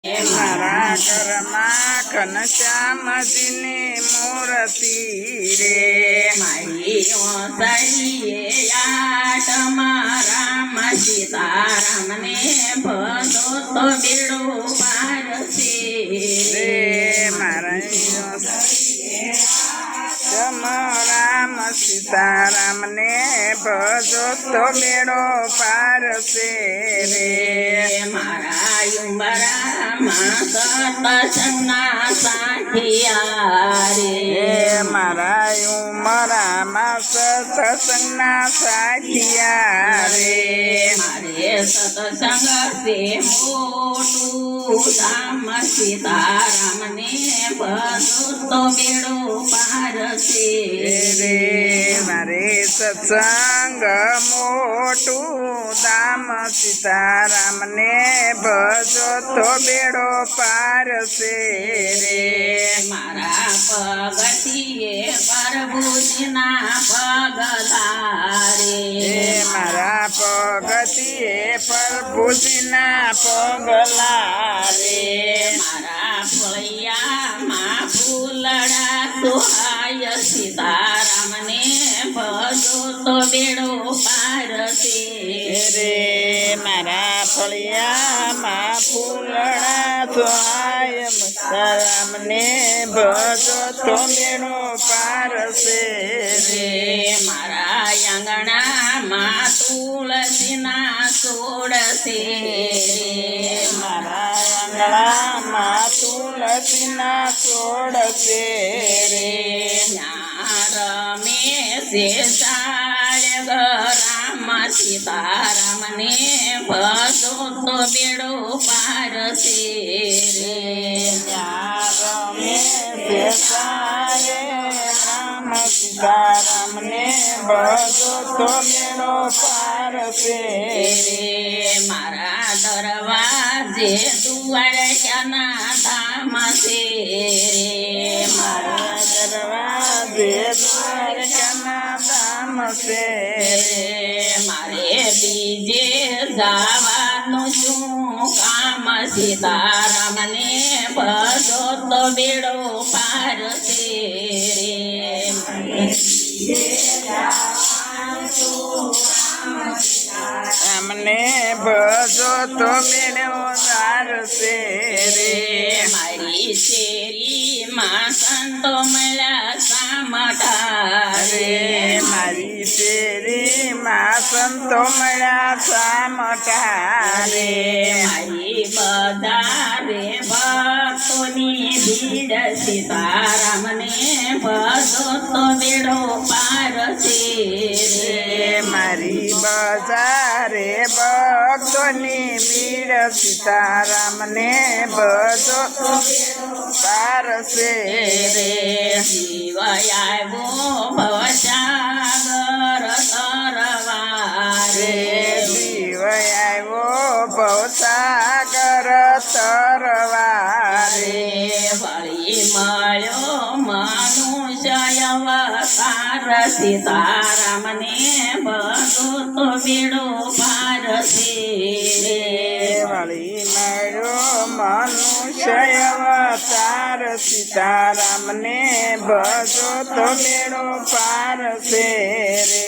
મારા ઘરમાં ઘનશ્યામજીની મૂર્તિ રે મારી ઓસળીએ આટ રામ સીતારામને ભજો તો બેડો પાર છે રે મારા રામ સીતારામને ભજો તો બેડો પાર છે રે મારા યુમરામાં સતસંગના સાખિયા રે મારા ઉમરામાં સત્સંગના સાખિયા રે મારે સત્સંગ છે મોટું રામ સીતારામને ભજો તો બેડો પાર છે રે મારે સત્સંગ મોટું દામ સીતારામને ભજો તો બેડો પાર છે રે મારા પગથીએ પ્રભુજીના પગલા રે મારા પગથીએ પ્રભુજીના પગલા રે મારા ફળિયામાં ફૂલડા સોહાય સીતારામને ભજો તો બેડો પાર છે રે મારા ફળિયામાં ફૂલડા સોહાય સીતારામને ભજો તો બેડો પાર છે રે મારા આંગણામાં તુલસીના છોડ છે રે મારા આંગણામાં તુલસીના છોડ છે રે રમે છે સાળ રામ સીતારામને ભજો તો બેડો પાર છે રે રમે છે સારે રામ સીતારામને ભજો તો બેડો પાર છે રે મારા દરવાજે દ્વારકાના ધામ છે રે મારા દરવાજે દ્વારકાના ધામ છે રે મારે બીજે જવાનું શું કામ સીતારામને ભજો તો બેડો પાર છે રે રામને ભજો તો બેડો પાર છે રે મારી શેરીમાં સંતો મળ્યા સામટા રે મારી શેરીમાં સંતો મળ્યા સામટા રે મારી બધારે ભક્તોની ભીડ સીતારામને ભજો તો બેડો પાર છે રે મારી બજારે ભક્તોની ભીડ સીતારામને ભજો પાર છે રે જીવ આવ્યો ભવસાગર તરવારે જીવ આવ્યો ભવસાગર તરવારે વળી મળ્યો મનુષ્ય અવતાર સીતારામને ભજો તો બેડો પાર છે રે વળી મળ્યો મનુષ્ય અવતાર સીતારામને ભજો તો બેડો પાર છે રે